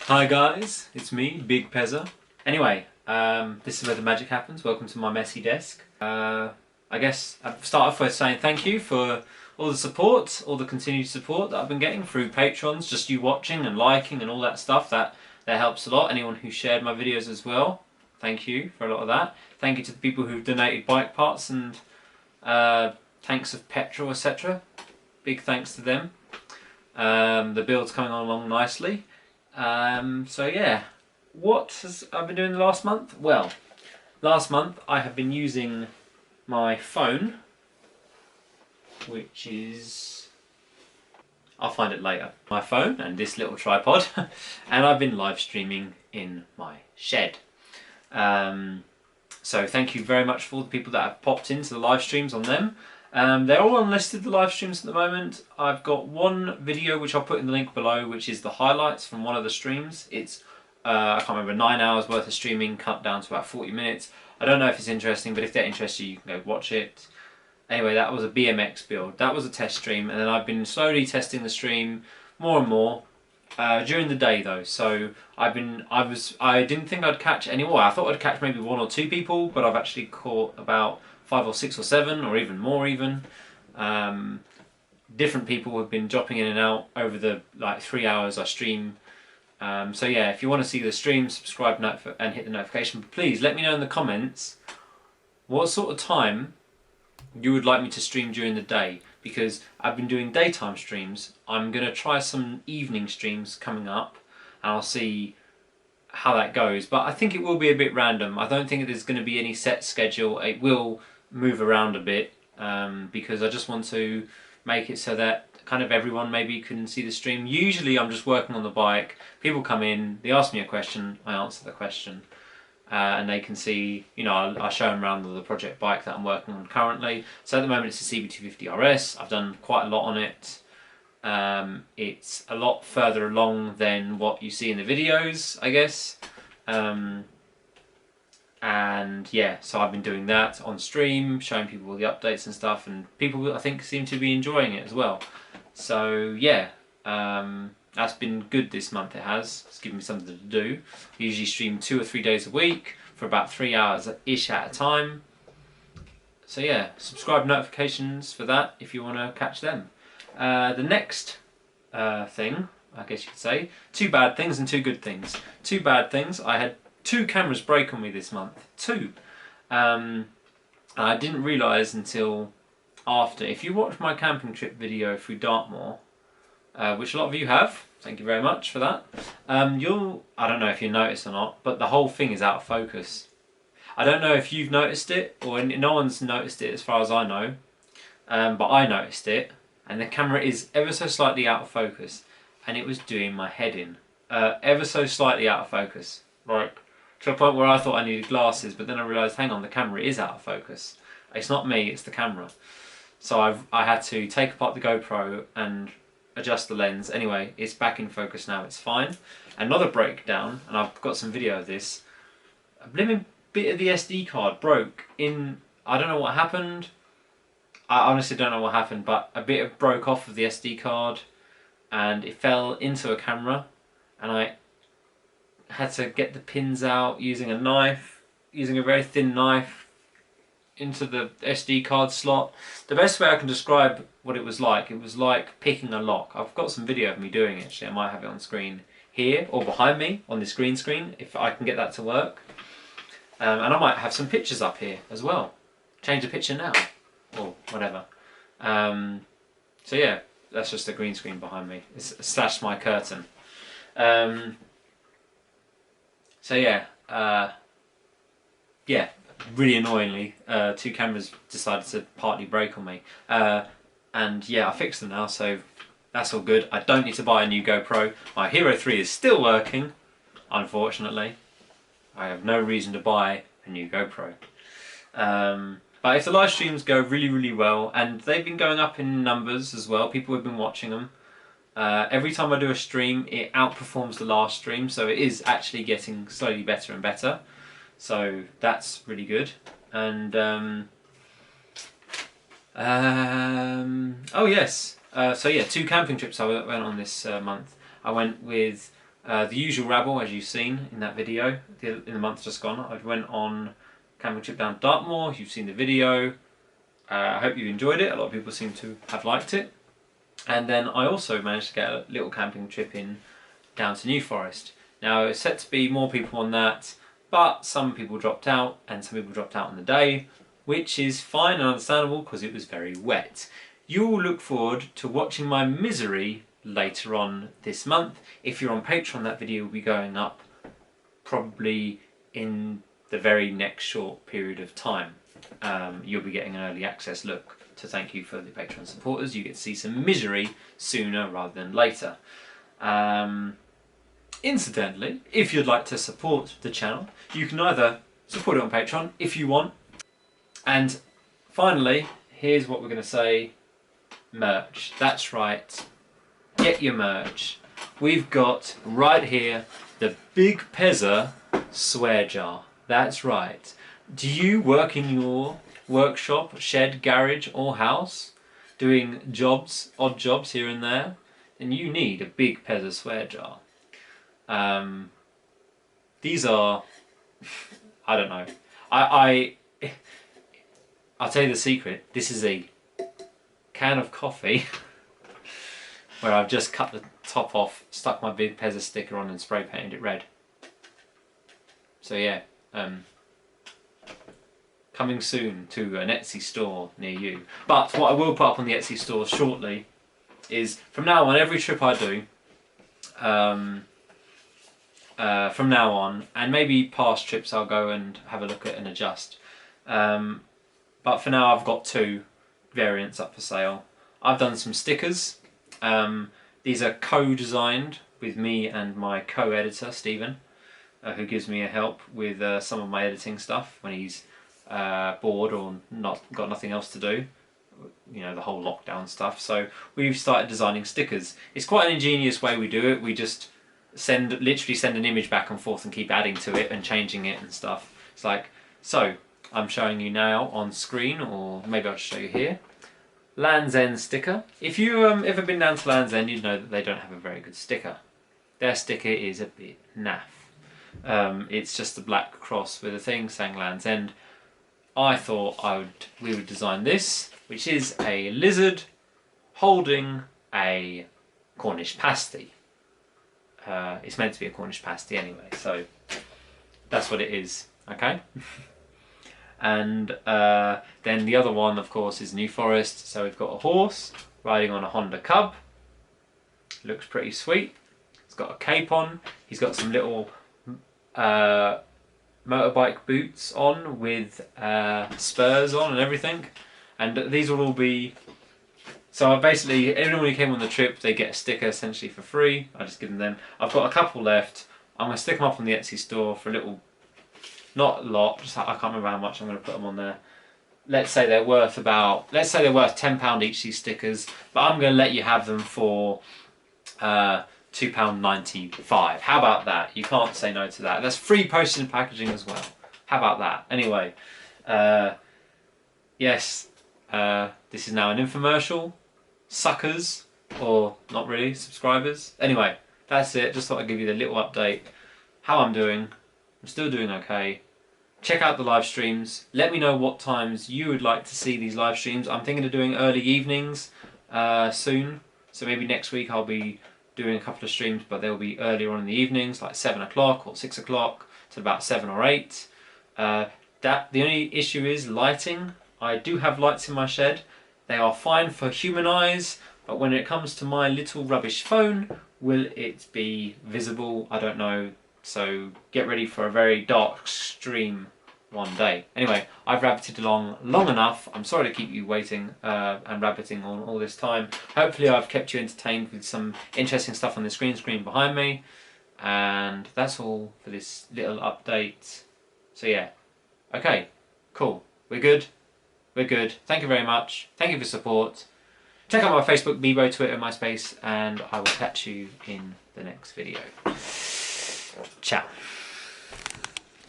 Hi guys, it's me, Big Pezza. Anyway, this is where the magic happens. Welcome to my messy desk. I guess I'll start off with saying thank you for all the support, all the continued support that I've been getting through Patrons, just you watching and liking and all that stuff. That helps a lot. Anyone who shared my videos as well, thank you for a lot of that. Thank you to the people who've donated bike parts and tanks of petrol, etc. Big thanks to them. The build's coming along nicely. So yeah, what has I been doing the last month? Well, last month I have been using my phone, which is, I'll find it later. My phone and this little tripod, and I've been live streaming in my shed. So thank you very much for all the people that have popped into the live streams on them. They're all unlisted, the live streams at the moment. I've got one video which I'll put in the link below, which is the highlights from one of the streams. It's, I can't remember, 9 hours worth of streaming cut down to about 40 minutes. I don't know if it's interesting, but if that interests you, you can go watch it. Anyway, that was a BMX build. That was a test stream, and then I've been slowly testing the stream more and more during the day though. So I didn't think I'd catch any more. I thought I'd catch maybe 1 or 2 people, but I've actually caught about 5 or 6 or 7 or even more even. Different people have been dropping in and out over the 3 hours I stream. So yeah, if you want to see the stream, subscribe and hit the notification. But please let me know in the comments what sort of time you would like me to stream during the day, because I've been doing daytime streams. I'm going to try some evening streams coming up and I'll see how that goes, but I think it will be a bit random. I don't think there's going to be any set schedule. It will move around a bit because I just want to make it so that kind of everyone maybe can see the stream. Usually I'm just working on the bike, people come in, they ask me a question, I answer the question, and they can see, you know, I'll show them around the project bike that I'm working on currently. So at the moment it's a CB250 RS. I've done quite a lot on it. It's a lot further along than what you see in the videos, I guess. And yeah, so I've been doing that on stream, showing people all the updates and stuff, and people I think seem to be enjoying it as well. So yeah, that's been good this month. It has. It's given me something to do. I usually stream 2 or 3 days a week for about 3 hours-ish at a time. So yeah, subscribe notifications for that if you want to catch them. The next thing, I guess you could say, 2 bad things and 2 good things. 2 bad things, I had 2 cameras break on me this month. 2. I didn't realise until after. If you watch my camping trip video through Dartmoor, which a lot of you have, thank you very much for that, I don't know if you noticed or not, but the whole thing is out of focus. I don't know if you've noticed it, or no one's noticed it as far as I know, but I noticed it, and the camera is ever so slightly out of focus, and it was doing my head in. Ever so slightly out of focus. Like, to a point where I thought I needed glasses, but then I realised, hang on, the camera is out of focus. It's not me, it's the camera. So I had to take apart the GoPro and adjust the lens. Anyway, it's back in focus now, it's fine. Another breakdown, and I've got some video of this, a blimmin' bit of the SD card broke in, I don't know what happened. I honestly don't know what happened, but a bit broke off of the SD card and it fell into a camera, and I had to get the pins out using a knife, using a very thin knife into the SD card slot. The best way I can describe what it was like picking a lock. I've got some video of me doing it actually. I might have it on screen here or behind me on this green screen if I can get that to work. And I might have some pictures up here as well. Change the picture now or whatever. So yeah, that's just the green screen behind me. It's slash my curtain. So yeah, yeah, really annoyingly, 2 cameras decided to partly break on me. And yeah, I fixed them now, so that's all good. I don't need to buy a new GoPro. My Hero 3 is still working, unfortunately. I have no reason to buy a new GoPro. But if the live streams go really, really well, and they've been going up in numbers as well, people have been watching them. Every time I do a stream, it outperforms the last stream, so it is actually getting slowly better and better. So that's really good. And oh yes, so yeah, 2 camping trips I went on this month. I went with The usual rabble, as you've seen in that video, in the month just gone. I went on camping trip down to Dartmoor. You've seen the video. I hope you enjoyed it. A lot of people seem to have liked it. And then I also managed to get a little camping trip in down to New Forest. Now it's set to be more people on that, but some people dropped out and some people dropped out on the day, which is fine and understandable because it was very wet. You will look forward to watching my misery later on this month. If you're on Patreon, that video will be going up probably in the very next short period of time. You'll be getting an early access look to thank you for the Patreon supporters. You get to see some misery sooner rather than later. Incidentally, if you'd like to support the channel, you can either support it on Patreon if you want. And finally, here's what we're going to say. Merch. That's right. Get your merch. We've got right here the Big Pezza swear jar. That's right. Do you work in your workshop, shed, garage or house doing jobs, odd jobs here and there? Then you need a Big Pezza swear jar. These are, I don't know. I'll tell you the secret. This is a can of coffee where I've just cut the top off, stuck my Big Pezza sticker on and spray painted it red. So yeah, coming soon to an Etsy store near you. But what I will put up on the Etsy store shortly is, from now on, every trip I do, from now on, and maybe past trips I'll go and have a look at and adjust. But for now I've got 2 variants up for sale. I've done some stickers. These are co-designed with me and my co-editor Stephen, who gives me a help with some of my editing stuff when he's bored or got nothing else to do. You know, the whole lockdown stuff. So we've started designing stickers. It's quite an ingenious way we do it. We just literally send an image back and forth and keep adding to it and changing it and stuff. It's like, so I'm showing you now on screen, or maybe I'll show you here. Land's End sticker. If you've ever been down to Land's End, you'd know that they don't have a very good sticker. Their sticker is a bit naff. It's just a black cross with a thing saying Land's End. I thought we would design this, which is a lizard holding a Cornish pasty. It's meant to be a Cornish pasty anyway, so that's what it is, okay? And then the other one, of course, is New Forest. So we've got a horse riding on a Honda Cub. Looks pretty sweet. He's got a cape on. He's got some little motorbike boots on with spurs on and everything. And these will all be... So basically, everyone who came on the trip, they get a sticker essentially for free. I just give them. I've got a couple left. I'm going to stick them up on the Etsy store for a little... Not a lot, just I can't remember how much I'm going to put them on there. Let's say they're worth £10 each, these stickers, but I'm going to let you have them for £2.95. How about that? You can't say no to that. That's free postage and packaging as well. How about that? Anyway, yes, this is now an infomercial. Suckers, or not really, subscribers. Anyway, that's it. Just thought I'd give you the little update. How I'm doing. I'm still doing okay. Check out the live streams. Let me know what times you would like to see these live streams. I'm thinking of doing early evenings soon. So maybe next week I'll be doing a couple of streams, but they'll be earlier on in the evenings, like 7 o'clock or 6 o'clock to about 7 or 8. The only issue is lighting. I do have lights in my shed. They are fine for human eyes, but when it comes to my little rubbish phone, will it be visible? I don't know. So get ready for a very dark stream one day. Anyway, I've rabbited along long enough. I'm sorry to keep you waiting and rabbiting on all this time. Hopefully I've kept you entertained with some interesting stuff on the screen behind me. And that's all for this little update. So yeah, okay, cool. We're good. We're good. Thank you very much. Thank you for support. Check out my Facebook, Bebo, Twitter, MySpace, and I will catch you in the next video. Ciao.